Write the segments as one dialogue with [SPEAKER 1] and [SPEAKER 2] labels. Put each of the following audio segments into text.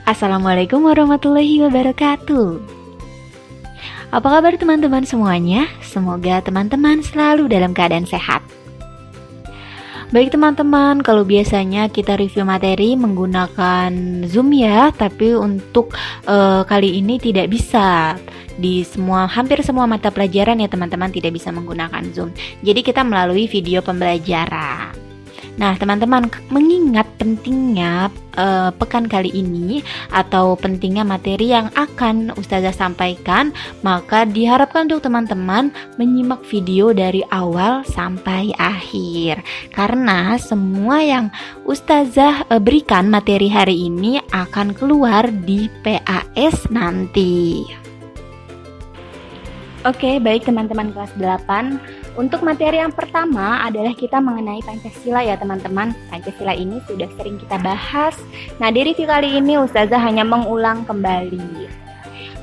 [SPEAKER 1] Assalamualaikum warahmatullahi wabarakatuh. Apa kabar teman-teman semuanya? Semoga teman-teman selalu dalam keadaan sehat. Baik teman-teman, kalau biasanya kita review materi menggunakan Zoom ya, tapi untuk kali ini tidak bisa. Di hampir semua mata pelajaran ya teman-teman tidak bisa menggunakan Zoom. Jadi kita melalui video pembelajaran. Nah teman-teman, mengingat pentingnya pekan kali ini atau pentingnya materi yang akan Ustazah sampaikan, maka diharapkan untuk teman-teman menyimak video dari awal sampai akhir, karena semua yang Ustazah berikan materi hari ini akan keluar di PAS nanti. Oke, baik teman-teman kelas 8. Untuk materi yang pertama adalah kita mengenai Pancasila ya teman-teman. Pancasila ini sudah sering kita bahas. Nah, di review kali ini Ustazah hanya mengulang kembali.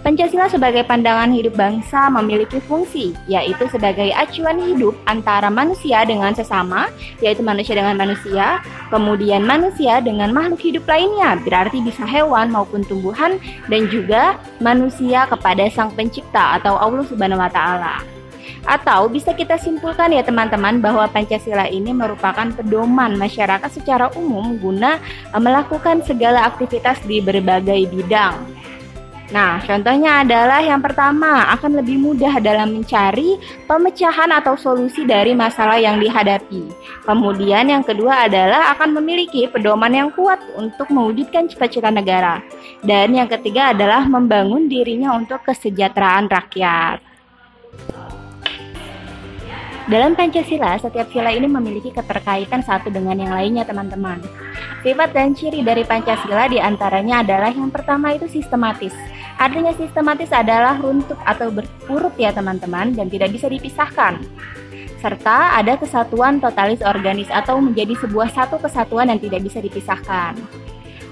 [SPEAKER 1] Pancasila sebagai pandangan hidup bangsa memiliki fungsi, yaitu sebagai acuan hidup antara manusia dengan sesama, yaitu manusia dengan manusia, kemudian manusia dengan makhluk hidup lainnya, berarti bisa hewan maupun tumbuhan, dan juga manusia kepada Sang Pencipta atau Allah Subhanahu wa Ta'ala. Atau bisa kita simpulkan ya teman-teman bahwa Pancasila ini merupakan pedoman masyarakat secara umum guna melakukan segala aktivitas di berbagai bidang. Nah, contohnya adalah yang pertama, akan lebih mudah dalam mencari pemecahan atau solusi dari masalah yang dihadapi. Kemudian yang kedua adalah akan memiliki pedoman yang kuat untuk mewujudkan cita-cita negara. Dan yang ketiga adalah membangun dirinya untuk kesejahteraan rakyat. Dalam Pancasila, setiap sila ini memiliki keterkaitan satu dengan yang lainnya teman-teman. Sifat dan ciri dari Pancasila diantaranya adalah yang pertama itu sistematis. Artinya sistematis adalah runtut atau berurut ya teman-teman, dan tidak bisa dipisahkan. Serta ada kesatuan totalis organis atau menjadi sebuah satu kesatuan yang tidak bisa dipisahkan.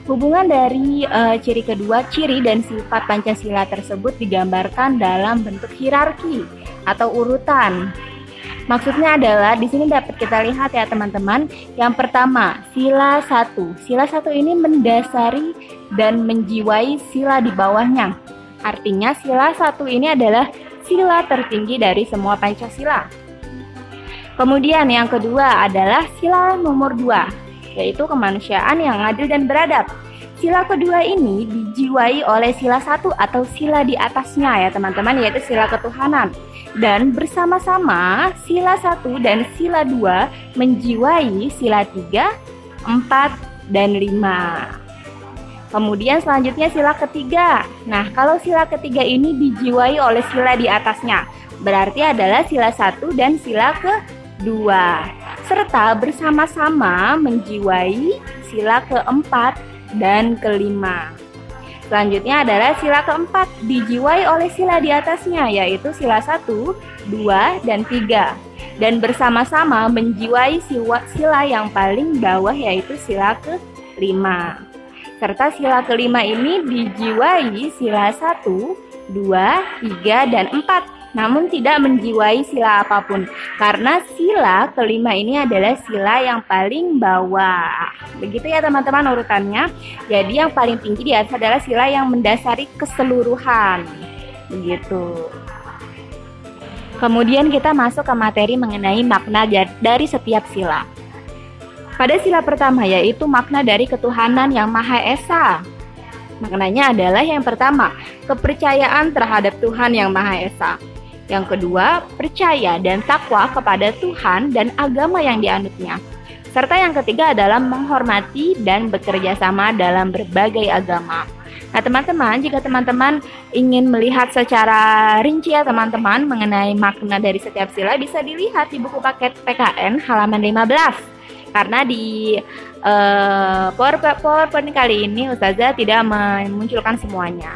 [SPEAKER 1] Hubungan dari ciri dan sifat Pancasila tersebut digambarkan dalam bentuk hierarki atau urutan. Maksudnya adalah di sini dapat kita lihat ya teman-teman. Yang pertama, sila 1. Sila 1 ini mendasari dan menjiwai sila di bawahnya. Artinya sila 1 ini adalah sila tertinggi dari semua Pancasila. Kemudian yang kedua adalah sila nomor 2, yaitu kemanusiaan yang adil dan beradab. Sila kedua ini dijiwai oleh sila 1 atau sila di atasnya ya teman-teman, yaitu sila ketuhanan. Dan bersama-sama sila 1 dan sila 2 menjiwai sila 3, 4, dan 5. Kemudian selanjutnya sila ketiga. Nah, kalau sila ketiga ini dijiwai oleh sila di atasnya, berarti adalah sila 1 dan sila kedua. Serta bersama-sama menjiwai sila keempat dan kelima. Selanjutnya adalah sila keempat dijiwai oleh sila di atasnya, yaitu sila 1, 2, dan 3. Dan bersama-sama menjiwai sila yang paling bawah, yaitu sila kelima. Serta sila kelima ini dijiwai sila 1, 2, 3, dan 4. Namun tidak menjiwai sila apapun, karena sila kelima ini adalah sila yang paling bawah. Begitu ya teman-teman urutannya. Jadi yang paling tinggi di atas adalah sila yang mendasari keseluruhan. Begitu. Kemudian kita masuk ke materi mengenai makna dari setiap sila. Pada sila pertama yaitu makna dari ketuhanan yang Maha Esa. Maknanya adalah yang pertama, kepercayaan terhadap Tuhan yang Maha Esa. Yang kedua, percaya dan takwa kepada Tuhan dan agama yang dianutnya. Serta yang ketiga adalah menghormati dan bekerja sama dalam berbagai agama. Nah teman-teman, jika teman-teman ingin melihat secara rinci ya teman-teman mengenai makna dari setiap sila, bisa dilihat di buku paket PKN halaman 15. Karena di PowerPoint kali ini Ustazah tidak memunculkan semuanya.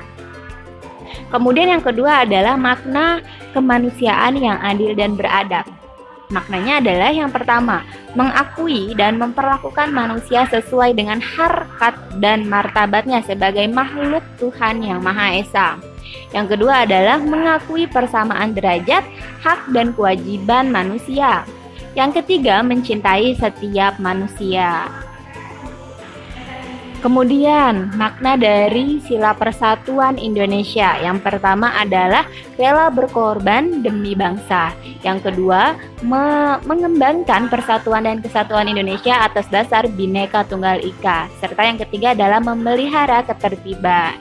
[SPEAKER 1] Kemudian yang kedua adalah makna kemanusiaan yang adil dan beradab. Maknanya adalah yang pertama, mengakui dan memperlakukan manusia sesuai dengan harkat dan martabatnya sebagai makhluk Tuhan yang Maha Esa. Yang kedua adalah mengakui persamaan derajat, hak dan kewajiban manusia. Yang ketiga, mencintai setiap manusia. Kemudian, makna dari Sila Persatuan Indonesia. Yang pertama adalah rela berkorban demi bangsa. Yang kedua, mengembangkan persatuan dan kesatuan Indonesia atas dasar Bhinneka Tunggal Ika. Serta yang ketiga adalah memelihara ketertiban.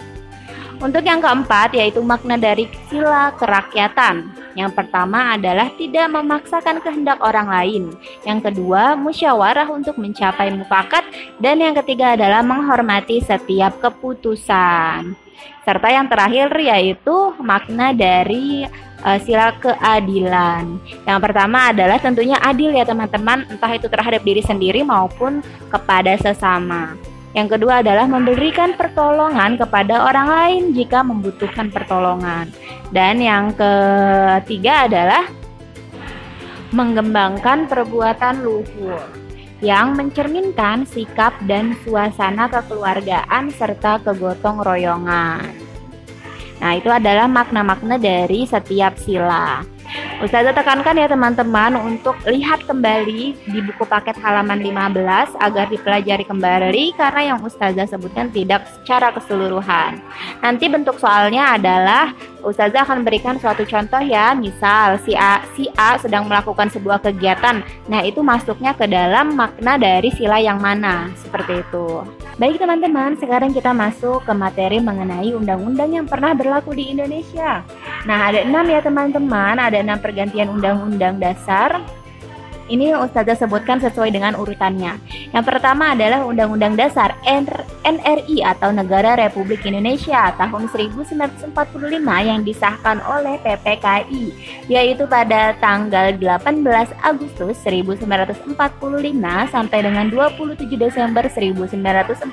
[SPEAKER 1] Untuk yang keempat, yaitu makna dari Sila Kerakyatan. Yang pertama adalah tidak memaksakan kehendak orang lain. Yang kedua, musyawarah untuk mencapai mufakat. Dan yang ketiga adalah menghormati setiap keputusan. Serta yang terakhir yaitu makna dari sila keadilan. Yang pertama adalah tentunya adil ya teman-teman, entah itu terhadap diri sendiri maupun kepada sesama. Yang kedua adalah memberikan pertolongan kepada orang lain jika membutuhkan pertolongan. Dan yang ketiga adalah mengembangkan perbuatan luhur yang mencerminkan sikap dan suasana kekeluargaan serta kegotong royongan. Nah, itu adalah makna-makna dari setiap sila. Ustazah tekankan ya teman-teman untuk lihat kembali di buku paket halaman 15 agar dipelajari kembali karena yang Ustazah sebutkan tidak secara keseluruhan. Nanti bentuk soalnya adalah Ustazah akan berikan suatu contoh ya, misal si A sedang melakukan sebuah kegiatan. Nah, itu masuknya ke dalam makna dari sila yang mana, seperti itu. Baik teman-teman, sekarang kita masuk ke materi mengenai undang-undang yang pernah berlaku di Indonesia. Nah, ada 6 ya teman-teman, ada 6 pergantian undang-undang dasar. Ini Ustazah sebutkan sesuai dengan urutannya. Yang pertama adalah Undang-Undang Dasar NRI atau Negara Republik Indonesia tahun 1945 yang disahkan oleh PPKI, yaitu pada tanggal 18 Agustus 1945 sampai dengan 27 Desember 1949.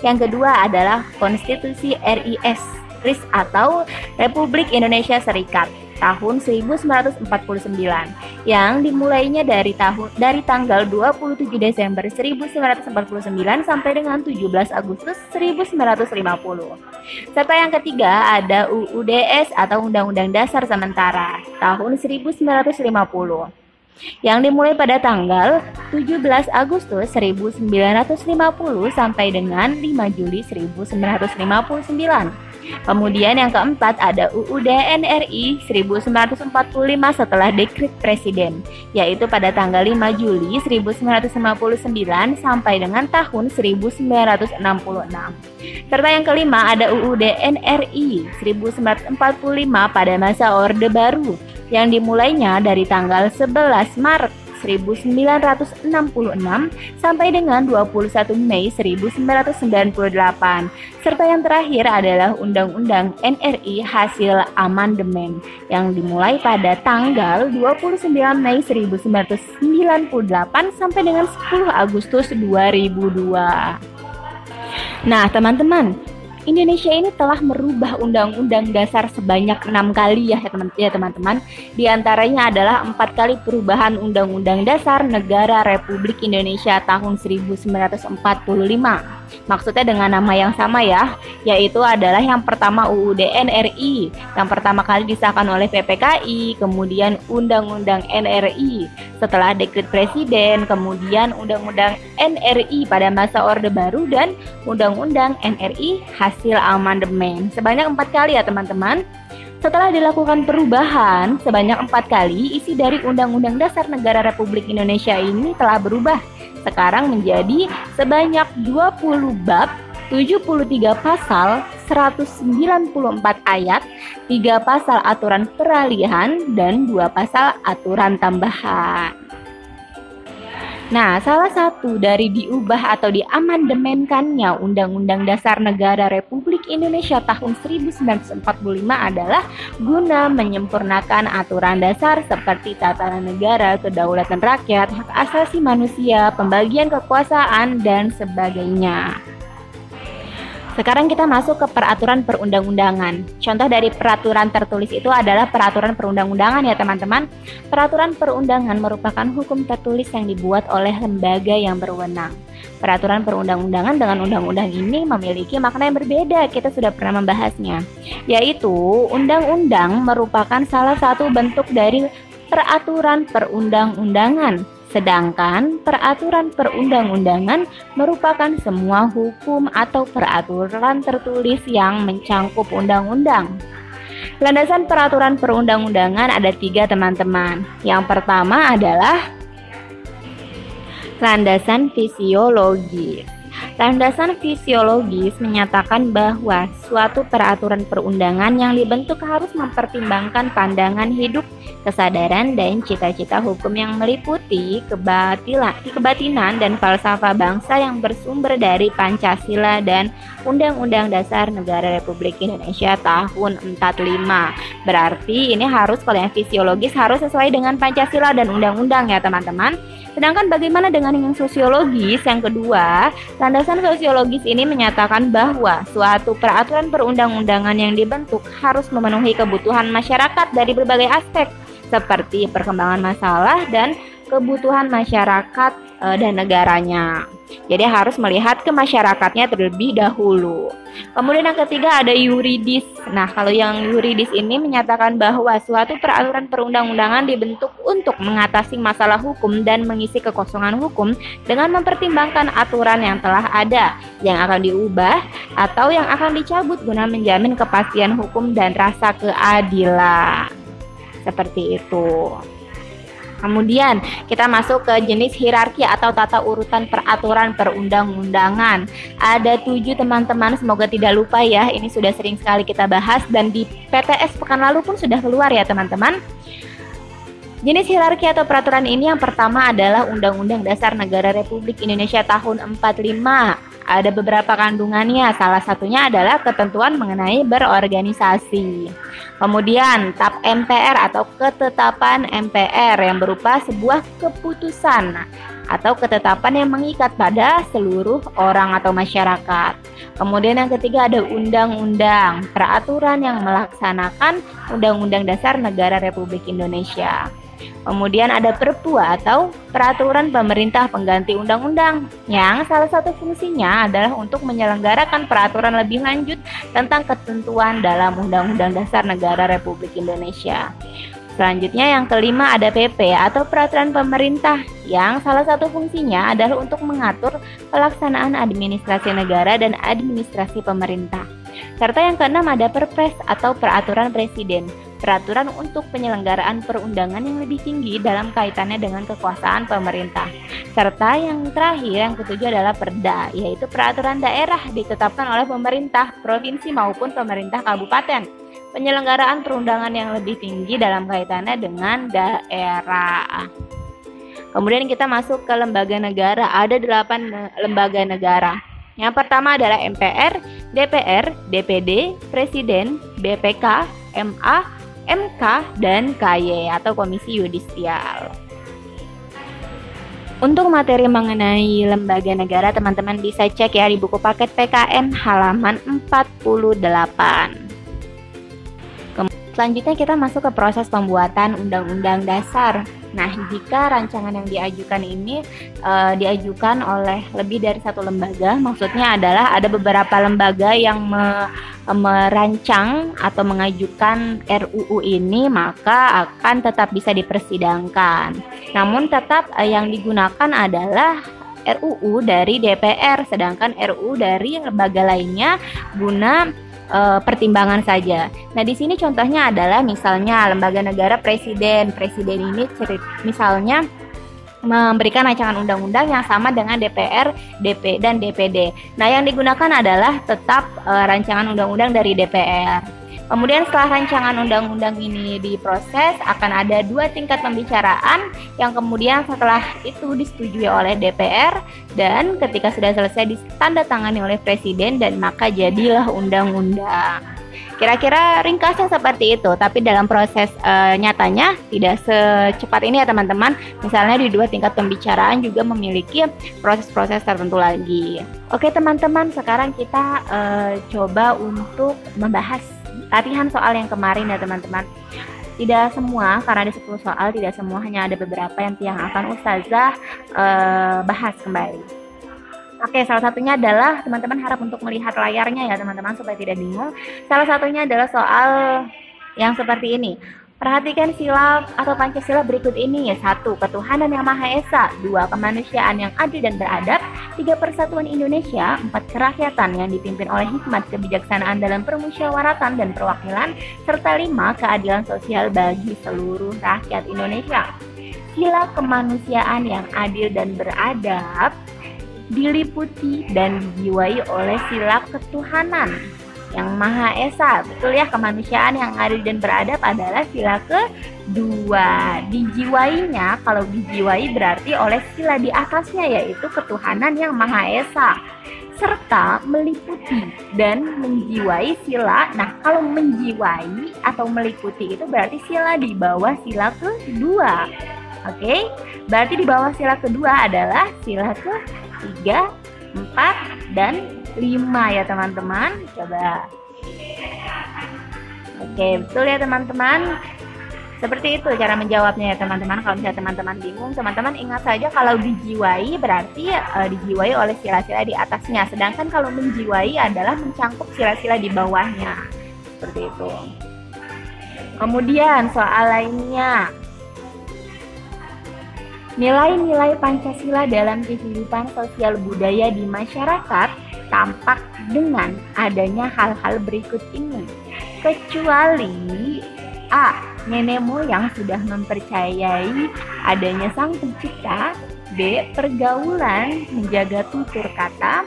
[SPEAKER 1] Yang kedua adalah Konstitusi RIS atau Republik Indonesia Serikat tahun 1949 yang dimulainya dari tanggal 27 Desember 1949 sampai dengan 17 Agustus 1950. Serta yang ketiga ada UUDS atau Undang-Undang Dasar Sementara tahun 1950 yang dimulai pada tanggal 17 Agustus 1950 sampai dengan 5 Juli 1959. Kemudian yang keempat ada UUD NRI 1945 setelah dekret presiden, yaitu pada tanggal 5 Juli 1959 sampai dengan tahun 1966. Serta yang kelima ada UUD NRI 1945 pada masa Orde Baru yang dimulainya dari tanggal 11 Maret 1966 sampai dengan 21 Mei 1998. Serta yang terakhir adalah Undang-Undang NRI hasil amandemen yang dimulai pada tanggal 29 Mei 1998 sampai dengan 10 Agustus 2002. Nah, teman-teman, Indonesia ini telah merubah undang-undang dasar sebanyak 6 kali ya teman-teman. Di antaranya adalah 4 kali perubahan undang-undang dasar negara Republik Indonesia tahun 1945. Maksudnya dengan nama yang sama ya, yaitu adalah yang pertama UUD NRI yang pertama kali disahkan oleh PPKI, kemudian Undang-Undang NRI setelah dekret presiden, kemudian Undang-Undang NRI pada masa Orde Baru dan Undang-Undang NRI hasil amandemen. Sebanyak 4 kali ya teman-teman. Setelah dilakukan perubahan sebanyak 4 kali, isi dari Undang-Undang Dasar Negara Republik Indonesia ini telah berubah. Sekarang menjadi sebanyak 20 bab, 73 pasal, 194 ayat, 3 pasal aturan peralihan, dan 2 pasal aturan tambahan. Nah, salah satu dari diubah atau diamandemenkannya Undang-Undang Dasar Negara Republik Indonesia tahun 1945 adalah guna menyempurnakan aturan dasar seperti tatanan negara, kedaulatan rakyat, hak asasi manusia, pembagian kekuasaan, dan sebagainya. Sekarang kita masuk ke peraturan perundang-undangan. Contoh dari peraturan tertulis itu adalah peraturan perundang-undangan ya teman-teman. Peraturan perundangan merupakan hukum tertulis yang dibuat oleh lembaga yang berwenang. Peraturan perundang-undangan dengan undang-undang ini memiliki makna yang berbeda. Kita sudah pernah membahasnya. Yaitu undang-undang merupakan salah satu bentuk dari peraturan perundang-undangan. Sedangkan peraturan perundang-undangan merupakan semua hukum atau peraturan tertulis yang mencangkup undang-undang. Landasan peraturan perundang-undangan ada 3 teman-teman. Yang pertama adalah landasan fisiologis. Landasan fisiologis menyatakan bahwa suatu peraturan perundangan yang dibentuk harus mempertimbangkan pandangan hidup, kesadaran, dan cita-cita hukum yang meliputi kebatinan dan falsafah bangsa yang bersumber dari Pancasila dan Undang-Undang Dasar Negara Republik Indonesia tahun 45. Berarti ini harus, kalau yang fisiologis harus sesuai dengan Pancasila dan Undang-Undang ya teman-teman. Sedangkan bagaimana dengan yang sosiologis? Yang kedua, landasan sosiologis ini menyatakan bahwa suatu peraturan perundang-undangan yang dibentuk harus memenuhi kebutuhan masyarakat dari berbagai aspek, seperti perkembangan masalah dan kebutuhan masyarakat dan negaranya. Jadi harus melihat ke masyarakatnya terlebih dahulu. Kemudian yang ketiga ada yuridis. Nah, kalau yang yuridis ini menyatakan bahwa suatu peraturan perundang-undangan dibentuk untuk mengatasi masalah hukum dan mengisi kekosongan hukum dengan mempertimbangkan aturan yang telah ada, yang akan diubah atau yang akan dicabut guna menjamin kepastian hukum dan rasa keadilan. Seperti itu. Kemudian kita masuk ke jenis hierarki atau tata urutan peraturan perundang-undangan. Ada 7 teman-teman, semoga tidak lupa ya. Ini sudah sering sekali kita bahas dan di PTS pekan lalu pun sudah keluar ya teman-teman. Jenis hierarki atau peraturan ini yang pertama adalah Undang-Undang Dasar Negara Republik Indonesia tahun 45. Ada beberapa kandungannya, salah satunya adalah ketentuan mengenai berorganisasi. Kemudian TAP MPR atau ketetapan MPR yang berupa sebuah keputusan atau ketetapan yang mengikat pada seluruh orang atau masyarakat. Kemudian yang ketiga ada undang-undang, peraturan yang melaksanakan Undang-Undang Dasar Negara Republik Indonesia. Kemudian ada Perpu atau peraturan pemerintah pengganti undang-undang yang salah satu fungsinya adalah untuk menyelenggarakan peraturan lebih lanjut tentang ketentuan dalam Undang-Undang Dasar Negara Republik Indonesia. Selanjutnya yang kelima ada PP atau peraturan pemerintah yang salah satu fungsinya adalah untuk mengatur pelaksanaan administrasi negara dan administrasi pemerintah. Serta yang keenam ada Perpres atau peraturan presiden, peraturan untuk penyelenggaraan perundangan yang lebih tinggi dalam kaitannya dengan kekuasaan pemerintah. Serta yang terakhir, yang ketujuh adalah Perda, yaitu peraturan daerah ditetapkan oleh pemerintah provinsi maupun pemerintah kabupaten. Penyelenggaraan perundangan yang lebih tinggi dalam kaitannya dengan daerah. Kemudian kita masuk ke lembaga negara, ada 8 lembaga negara. Yang pertama adalah MPR, DPR, DPD, Presiden, BPK, MA, MK, dan KY atau Komisi Yudisial. Untuk materi mengenai lembaga negara, teman-teman bisa cek ya di buku paket PKN halaman 48. Selanjutnya kita masuk ke proses pembuatan Undang-Undang Dasar. Nah, jika rancangan yang diajukan ini diajukan oleh lebih dari satu lembaga, maksudnya adalah ada beberapa lembaga yang merancang atau mengajukan RUU ini, maka akan tetap bisa dipersidangkan. Namun tetap yang digunakan adalah RUU dari DPR, sedangkan RUU dari lembaga lainnya guna pertimbangan saja. Nah, di sini contohnya adalah misalnya lembaga negara presiden. Presiden ini misalnya memberikan rancangan undang-undang yang sama dengan DPR, DP, dan DPD. Nah, yang digunakan adalah tetap rancangan undang-undang dari DPR. Kemudian setelah rancangan undang-undang ini diproses, akan ada 2 tingkat pembicaraan yang kemudian setelah itu disetujui oleh DPR dan ketika sudah selesai ditandatangani oleh Presiden dan maka jadilah undang-undang. Kira-kira ringkasnya seperti itu, tapi dalam proses nyatanya tidak secepat ini ya teman-teman. Misalnya di 2 tingkat pembicaraan juga memiliki proses-proses tertentu lagi. Oke teman-teman, sekarang kita coba untuk membahas latihan soal yang kemarin ya teman-teman. Tidak semua, karena ada 10 soal, tidak semua, hanya ada beberapa yang akan Ustazah bahas kembali. Oke, salah satunya adalah teman-teman harap untuk melihat layarnya ya teman-teman supaya tidak bingung. Salah satunya adalah soal yang seperti ini. Perhatikan sila atau Pancasila berikut ini. 1. Ketuhanan yang Maha Esa. 2. Kemanusiaan yang adil dan beradab. 3. Persatuan Indonesia. 4. Kerakyatan yang dipimpin oleh hikmat kebijaksanaan dalam permusyawaratan dan perwakilan. Serta 5. Keadilan sosial bagi seluruh rakyat Indonesia. Sila kemanusiaan yang adil dan beradab diliputi dan dijiwai oleh sila ketuhanan yang Maha Esa. Betul ya, kemanusiaan yang adil dan beradab adalah sila kedua. Dijiwainya, kalau dijiwai berarti oleh sila di atasnya, yaitu ketuhanan yang Maha Esa, serta meliputi dan menjiwai sila. Nah, kalau menjiwai atau meliputi itu berarti sila di bawah sila kedua. Oke, berarti di bawah sila kedua adalah sila ketiga, 4, dan 5 ya teman-teman. Coba. Oke, betul ya teman-teman. Seperti itu cara menjawabnya ya teman-teman. Kalau misalnya teman-teman bingung, teman-teman ingat saja kalau dijiwai berarti dijiwai oleh sila-sila di atasnya. Sedangkan kalau menjiwai adalah mencangkup sila-sila di bawahnya. Seperti itu. Kemudian soal lainnya. Nilai-nilai Pancasila dalam kehidupan sosial budaya di masyarakat tampak dengan adanya hal-hal berikut ini. Kecuali A. Nenek moyang sudah mempercayai adanya sang pencipta. B. Pergaulan menjaga tutur kata.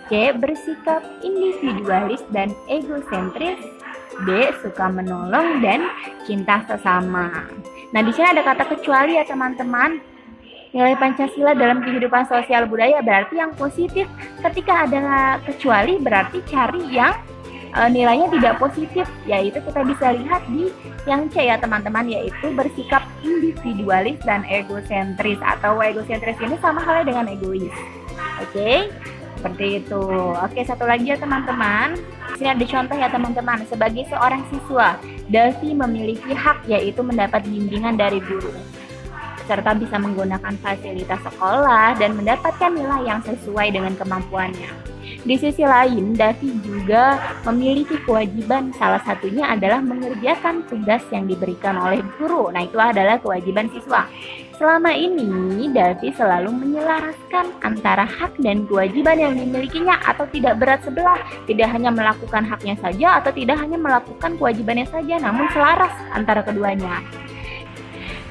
[SPEAKER 1] C. Bersikap individualis dan egosentris. D. Suka menolong dan cinta sesama. Nah, di sini ada kata kecuali ya teman-teman. Nilai Pancasila dalam kehidupan sosial budaya berarti yang positif. Ketika ada kecuali berarti cari yang nilainya tidak positif, yaitu kita bisa lihat di yang C ya teman-teman, yaitu bersikap individualis dan egosentris, atau egosentris ini sama halnya dengan egois. Oke, seperti itu. Oke, satu lagi ya teman-teman. Sini ada contoh ya teman-teman. Sebagai seorang siswa, Davi memiliki hak yaitu mendapat bimbingan dari guru, serta bisa menggunakan fasilitas sekolah dan mendapatkan nilai yang sesuai dengan kemampuannya. Di sisi lain, Davi juga memiliki kewajiban, salah satunya adalah mengerjakan tugas yang diberikan oleh guru. Nah, itu adalah kewajiban siswa. Selama ini, Davi selalu menyelaraskan antara hak dan kewajiban yang dimilikinya atau tidak berat sebelah. Tidak hanya melakukan haknya saja atau tidak hanya melakukan kewajibannya saja, namun selaras antara keduanya.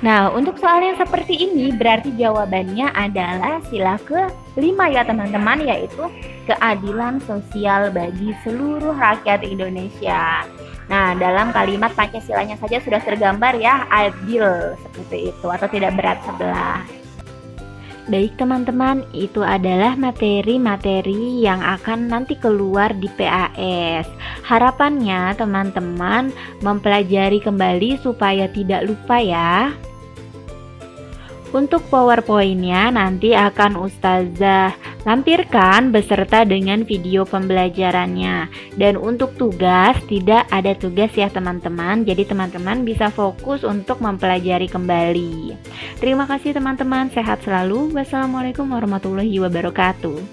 [SPEAKER 1] Nah, untuk soal yang seperti ini berarti jawabannya adalah sila ke-5 ya teman-teman, yaitu keadilan sosial bagi seluruh rakyat Indonesia. Nah, dalam kalimat Pancasilanya saja sudah tergambar ya, adil seperti itu atau tidak berat sebelah. Baik teman-teman, itu adalah materi-materi yang akan nanti keluar di PAS. Harapannya teman-teman mempelajari kembali supaya tidak lupa ya. Untuk PowerPoint-nya nanti akan Ustazah lampirkan beserta dengan video pembelajarannya. Dan untuk tugas, tidak ada tugas ya teman-teman. Jadi teman-teman bisa fokus untuk mempelajari kembali. Terima kasih teman-teman, sehat selalu. Wassalamualaikum warahmatullahi wabarakatuh.